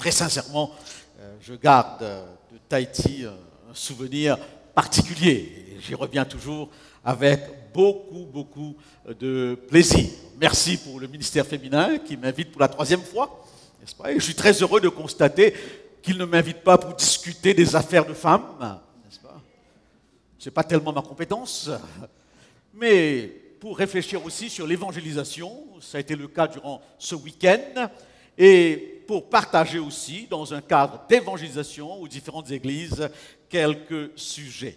très sincèrement, je garde de Tahiti un souvenir particulier. Et j'y reviens toujours avec beaucoup de plaisir. Merci pour le ministère féminin qui m'invite pour la 3e fois, n'est-ce pas? Et je suis très heureux de constater qu'il ne m'invite pas pour discuter des affaires de femmes, n'est-ce pas? Ce n'est pas tellement ma compétence, mais pour réfléchir aussi sur l'évangélisation, ça a été le cas durant ce week-end, et pour partager aussi, dans un cadre d'évangélisation aux différentes églises, quelques sujets.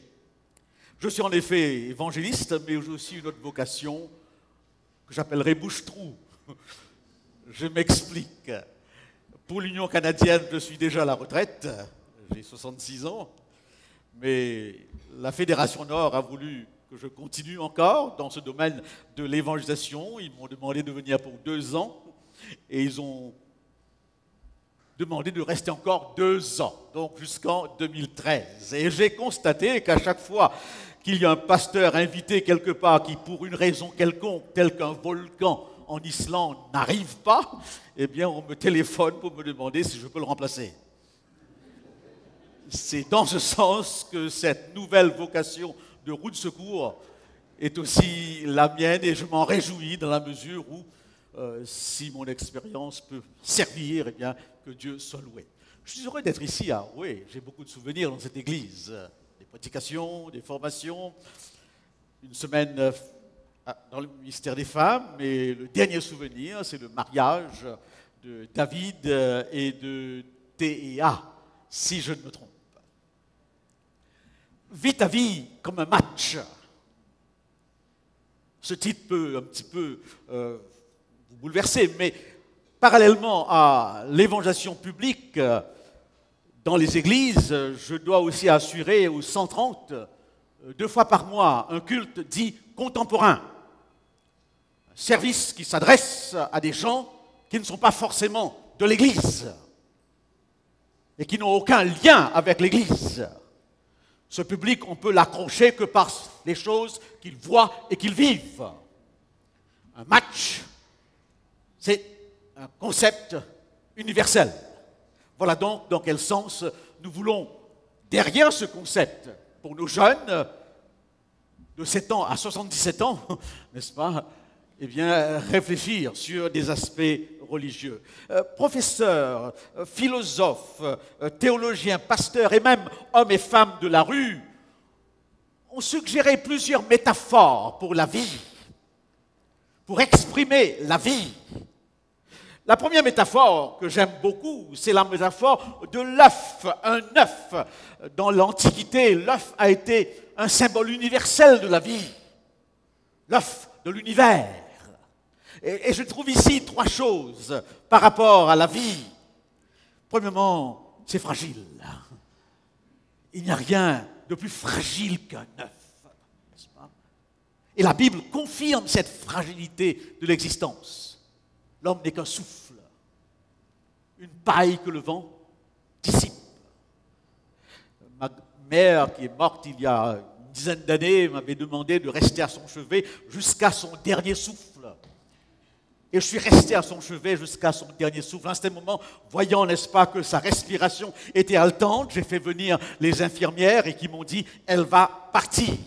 Je suis en effet évangéliste, mais j'ai aussi une autre vocation que j'appellerais bouche-trou. Je m'explique. Pour l'Union canadienne, je suis déjà à la retraite, j'ai 66 ans, mais la Fédération Nord a voulu que je continue encore dans ce domaine de l'évangélisation. Ils m'ont demandé de venir pour 2 ans et ils ont demandé de rester encore 2 ans, donc jusqu'en 2013. Et j'ai constaté qu'à chaque fois qu'il y a un pasteur invité quelque part qui, pour une raison quelconque, telle qu'un volcan en Islande, n'arrive pas, eh bien, on me téléphone pour me demander si je peux le remplacer. C'est dans ce sens que cette nouvelle vocation de roue de secours est aussi la mienne et je m'en réjouis dans la mesure où, si mon expérience peut servir, eh bien, que Dieu soit loué. Je suis heureux d'être ici à Roué. J'ai beaucoup de souvenirs dans cette église. Des prédications, des formations, une semaine dans le ministère des femmes, et le dernier souvenir, c'est le mariage de David et de Théa, si je ne me trompe. Vis ta vie comme un match. Ce titre peut un petit peu vous bouleverser, mais parallèlement à l'évangélisation publique dans les églises, je dois aussi assurer aux 130, 2 fois par mois, un culte dit contemporain. Un service qui s'adresse à des gens qui ne sont pas forcément de l'église et qui n'ont aucun lien avec l'église. Ce public, on peut l'accrocher que par les choses qu'ils voient et qu'ils vivent. Un match, c'est un concept universel. Voilà donc dans quel sens nous voulons, derrière ce concept, pour nos jeunes, de 7 ans à 77 ans, n'est-ce pas, eh bien, réfléchir sur des aspects religieux. Professeurs, philosophes, théologiens, pasteurs et même hommes et femmes de la rue ont suggéré plusieurs métaphores pour la vie, pour exprimer la vie. La première métaphore que j'aime beaucoup, c'est la métaphore de l'œuf. Un œuf. Dans l'Antiquité, l'œuf a été un symbole universel de la vie. L'œuf de l'univers. Et je trouve ici 3 choses par rapport à la vie. Premièrement, c'est fragile. Il n'y a rien de plus fragile qu'un œuf. N'est-ce pas? Et la Bible confirme cette fragilité de l'existence. L'homme n'est qu'un souffle, une paille que le vent dissipe. Ma mère, qui est morte il y a une dizaine d'années, m'avait demandé de rester à son chevet jusqu'à son dernier souffle. Et je suis resté à son chevet jusqu'à son dernier souffle. À ce moment, voyant, n'est-ce pas, que sa respiration était haletante, j'ai fait venir les infirmières et qui m'ont dit « Elle va partir.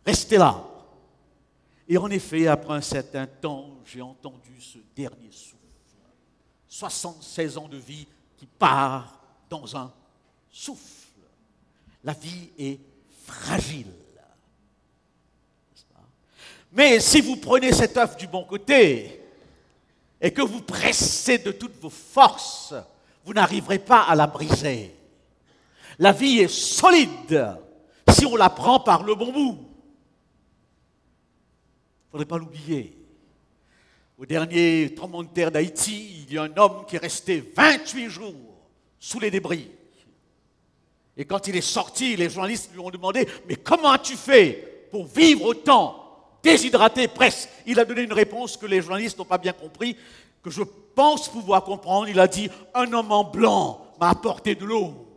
Restez là. » Et en effet, après un certain temps, j'ai entendu ce dernier souffle. 76 ans de vie qui part dans un souffle. La vie est fragile. Mais si vous prenez cet œuf du bon côté et que vous pressez de toutes vos forces, vous n'arriverez pas à la briser. La vie est solide si on la prend par le bon bout. Il ne faudrait pas l'oublier. Au dernier tremblement de terre d'Haïti, il y a un homme qui est resté 28 jours sous les débris. Et quand il est sorti, les journalistes lui ont demandé « Mais comment as-tu fait pour vivre autant, déshydraté presque ?» Il a donné une réponse que les journalistes n'ont pas bien compris, que je pense pouvoir comprendre. Il a dit « Un homme en blanc m'a apporté de l'eau. »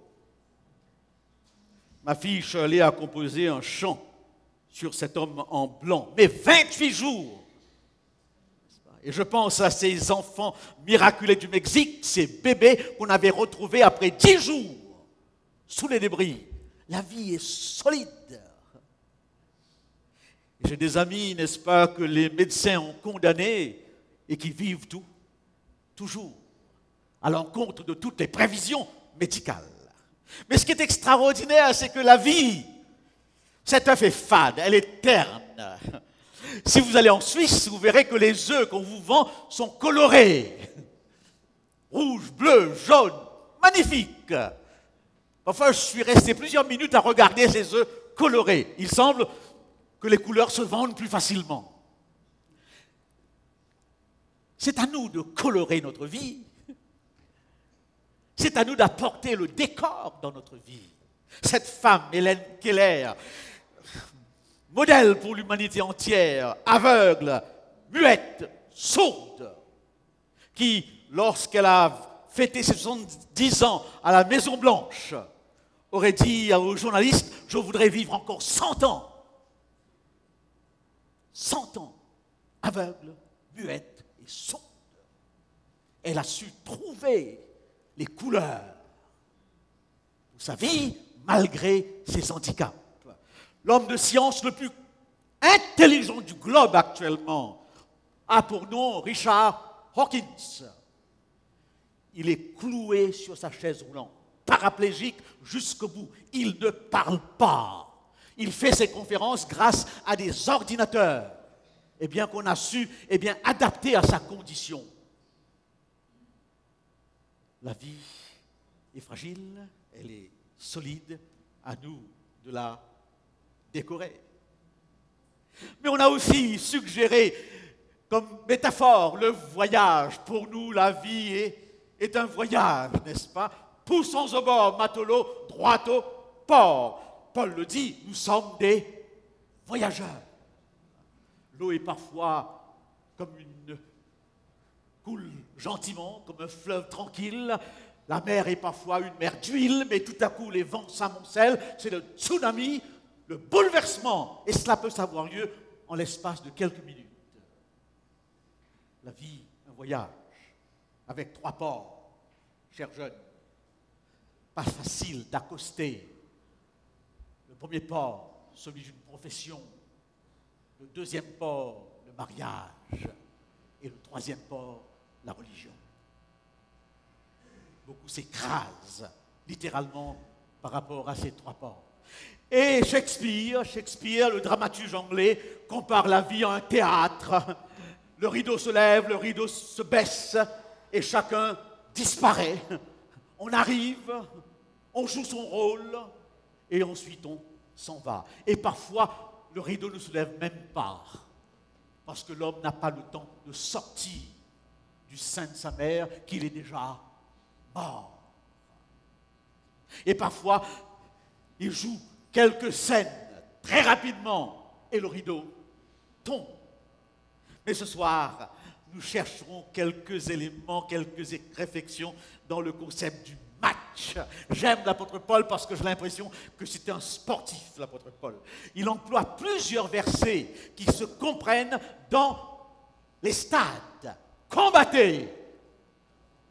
Ma fille Shirley a composé un chant sur cet homme en blanc. Mais 28 jours. Et je pense à ces enfants miraculés du Mexique, ces bébés qu'on avait retrouvés après 10 jours sous les débris. La vie est solide. J'ai des amis, n'est-ce pas, que les médecins ont condamnés et qui vivent toujours à l'encontre de toutes les prévisions médicales. Mais ce qui est extraordinaire, c'est que la vie, cet œuf est fade, elle est terne. Si vous allez en Suisse, vous verrez que les œufs qu'on vous vend sont colorés. Rouge, bleu, jaune, magnifique. Enfin, je suis resté plusieurs minutes à regarder ces œufs colorés. Il semble que les couleurs se vendent plus facilement. C'est à nous de colorer notre vie. C'est à nous d'apporter le décor dans notre vie. Cette femme, Hélène Keller, modèle pour l'humanité entière, aveugle, muette, sourde, qui, lorsqu'elle a fêté ses 70 ans à la Maison-Blanche, aurait dit aux journalistes « Je voudrais vivre encore 100 ans ». 100 ans, aveugle, muette et sourde. Elle a su trouver les couleurs de sa vie malgré ses handicaps. L'homme de science le plus intelligent du globe actuellement a pour nom Richard Hawkins. Il est cloué sur sa chaise roulante, paraplégique jusqu'au bout. Il ne parle pas. Il fait ses conférences grâce à des ordinateurs, qu'on a su adapter à sa condition. La vie est fragile, elle est solide, à nous de la décorer. Mais on a aussi suggéré comme métaphore le voyage. Pour nous, la vie est un voyage, n'est-ce pas? Poussons au bord, matelot, droit au port. Paul le dit, nous sommes des voyageurs. L'eau est parfois comme coule gentiment, comme un fleuve tranquille. La mer est parfois une mer d'huile, mais tout à coup les vents s'amoncellent. C'est le tsunami, le bouleversement. Et cela peut avoir lieu en l'espace de quelques minutes. La vie, un voyage, avec 3 ports, chers jeunes. Pas facile d'accoster. Le premier port, celui d'une profession. Le deuxième port, le mariage. Et le troisième port, la religion. Beaucoup s'écrasent, littéralement, par rapport à ces 3 ports. Et Shakespeare, le dramaturge anglais, compare la vie à un théâtre. Le rideau se lève, le rideau se baisse, et chacun disparaît. On arrive, on joue son rôle, et ensuite on s'en va. Et parfois, le rideau ne se lève même pas, parce que l'homme n'a pas le temps de sortir du sein de sa mère, qu'il est déjà mort. Et parfois, il joue quelques scènes très rapidement, et le rideau tombe. Mais ce soir, nous chercherons quelques éléments, quelques réflexions dans le concept du match. J'aime l'apôtre Paul parce que j'ai l'impression que c'est un sportif, l'apôtre Paul. Il emploie plusieurs versets qui se comprennent dans les stades. Combattez,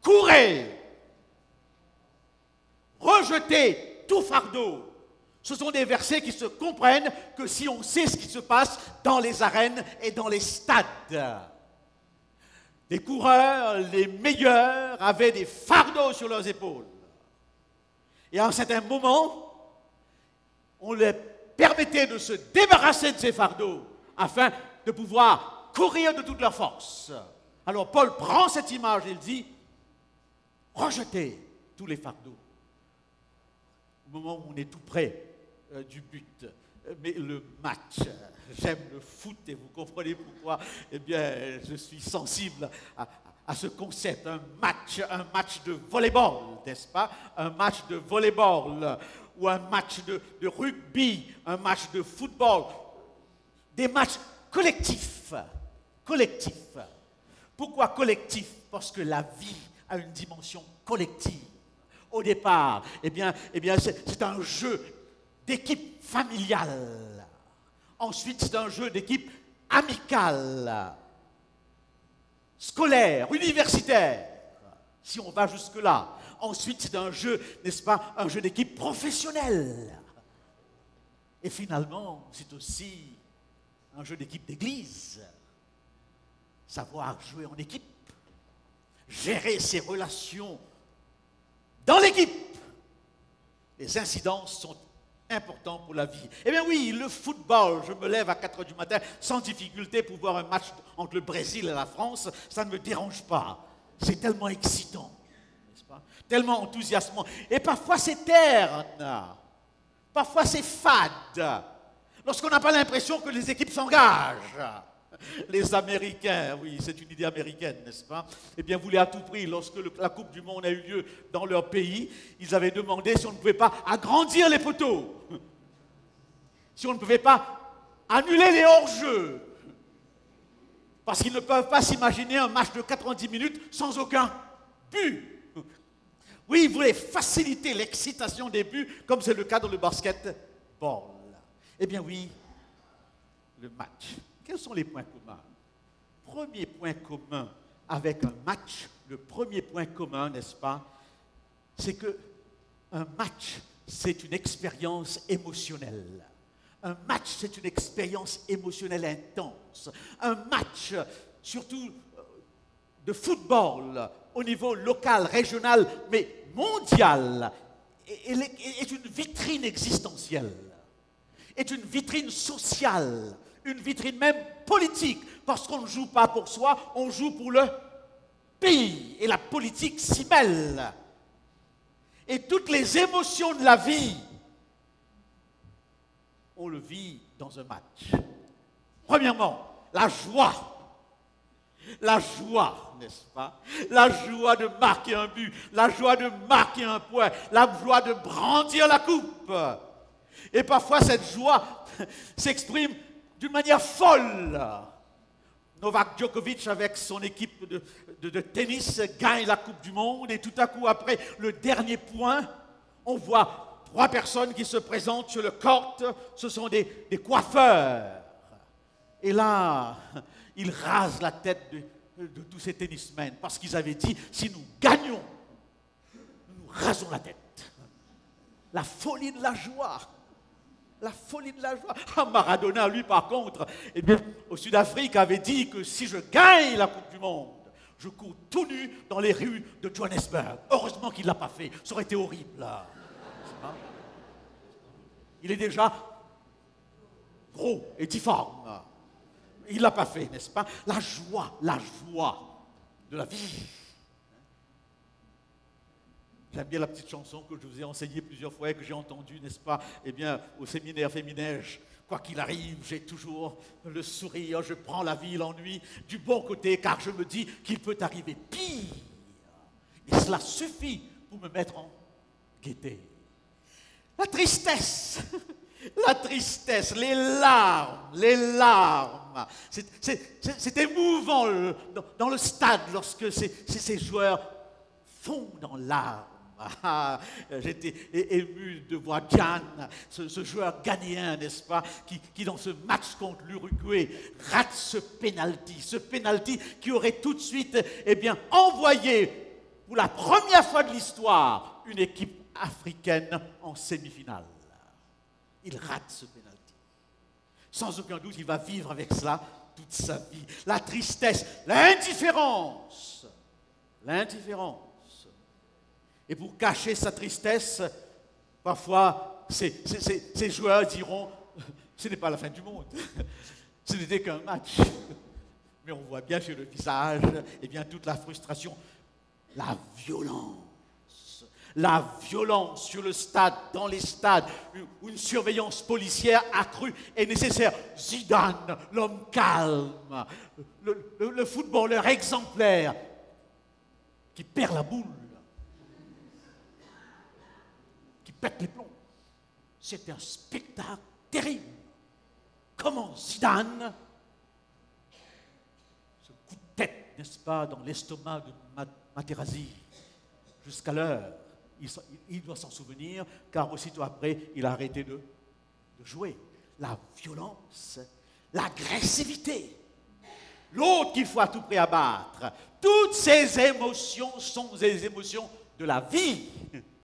courez, rejetez tout fardeau. Ce sont des versets qui se comprennent que si on sait ce qui se passe dans les arènes et dans les stades. Les coureurs, les meilleurs, avaient des fardeaux sur leurs épaules. Et à un certain moment, on leur permettait de se débarrasser de ces fardeaux afin de pouvoir courir de toute leur force. Alors Paul prend cette image et il dit « Rejetez tous les fardeaux ». Au moment où on est tout près du but. Mais le match, j'aime le foot et vous comprenez pourquoi, je suis sensible à ce concept, un match de volleyball, n'est-ce pas? Un match de volleyball ou un match de rugby, un match de football, des matchs collectifs. Pourquoi collectif? Parce que la vie a une dimension collective. Au départ, c'est un jeu d'équipe familiale. Ensuite, c'est un jeu d'équipe amicale. scolaire, universitaire, si on va jusque-là. Ensuite, c'est un jeu, n'est-ce pas, un jeu d'équipe professionnel. Et finalement, c'est aussi un jeu d'équipe d'église. Savoir jouer en équipe, gérer ses relations dans l'équipe. Les incidences sont importantes pour la vie. Eh bien oui, le football, je me lève à 4 heures du matin sans difficulté pour voir un match entre le Brésil et la France, ça ne me dérange pas. C'est tellement excitant, n'est-ce pas? Tellement enthousiasmant. Et parfois c'est terne, parfois c'est fade, lorsqu'on n'a pas l'impression que les équipes s'engagent. Les Américains, oui, c'est une idée américaine, n'est-ce pas? Eh bien, voulaient à tout prix, lorsque la Coupe du Monde a eu lieu dans leur pays, ils avaient demandé si on ne pouvait pas agrandir les poteaux, si on ne pouvait pas annuler les hors-jeux, parce qu'ils ne peuvent pas s'imaginer un match de 90 minutes sans aucun but. Oui, ils voulaient faciliter l'excitation des buts, comme c'est le cas dans le basketball. Eh bien oui, le match. Quels sont les points communs? Premier point commun avec un match, le premier point commun, n'est-ce pas, c'est que un match, c'est une expérience émotionnelle. Un match, c'est une expérience émotionnelle intense. Un match, surtout de football, au niveau local, régional, mais mondial, est une vitrine existentielle, est une vitrine sociale, une vitrine même politique, parce qu'on ne joue pas pour soi, on joue pour le pays, et la politique s'y mêle. Et toutes les émotions de la vie, on le vit dans un match. Premièrement, la joie, n'est-ce pas? La joie de marquer un but, la joie de marquer un point, la joie de brandir la coupe. Et parfois, cette joie s'exprime d'une manière folle. Novak Djokovic, avec son équipe de tennis, gagne la Coupe du Monde. Et tout à coup, après le dernier point, on voit 3 personnes qui se présentent sur le court. Ce sont des coiffeurs. Et là, ils rasent la tête de tous ces tennismen. Parce qu'ils avaient dit, si nous gagnons, nous rasons la tête. La folie de la joie. La folie de la joie. Maradona, lui, par contre, eh bien, au Sud-Afrique, avait dit que si je gagne la Coupe du Monde, je cours tout nu dans les rues de Johannesburg. Heureusement qu'il ne l'a pas fait. Ça aurait été horrible, là. Il est déjà gros et difforme. Il ne l'a pas fait, n'est-ce pas? La joie de la vie. J'aime bien la petite chanson que je vous ai enseignée plusieurs fois et que j'ai entendue, n'est-ce pas? Eh bien, au séminaire Féminège, quoi qu'il arrive, j'ai toujours le sourire, je prends la vie, l'ennui du bon côté, car je me dis qu'il peut arriver pire. Et cela suffit pour me mettre en gaieté. La tristesse, les larmes. C'est émouvant dans le stade lorsque ces joueurs fondent en larmes. J'étais ému de voir Gian, ce joueur ghanéen, n'est-ce pas, qui dans ce match contre l'Uruguay rate ce penalty qui aurait tout de suite, eh bien, envoyé pour la première fois de l'histoire une équipe africaine en demi-finale. Il rate ce penalty. Sans aucun doute, il va vivre avec cela toute sa vie. La tristesse, l'indifférence. Et pour cacher sa tristesse, parfois, ces joueurs diront, ce n'est pas la fin du monde, ce n'était qu'un match. Mais on voit bien sur le visage, eh bien, toute la frustration, la violence sur le stade, dans les stades, où une surveillance policière accrue est nécessaire. Zidane, l'homme calme, le footballeur exemplaire, qui perd la boule, qui pète les plombs. C'est un spectacle terrible. Comment Zidane, ce coup de tête, n'est-ce pas, dans l'estomac de Materazzi, jusqu'à l'heure, il doit s'en souvenir, car aussitôt après, il a arrêté de jouer. La violence, l'agressivité. l'autre qu'il faut à tout prix abattre. Toutes ces émotions sont des émotions de la vie.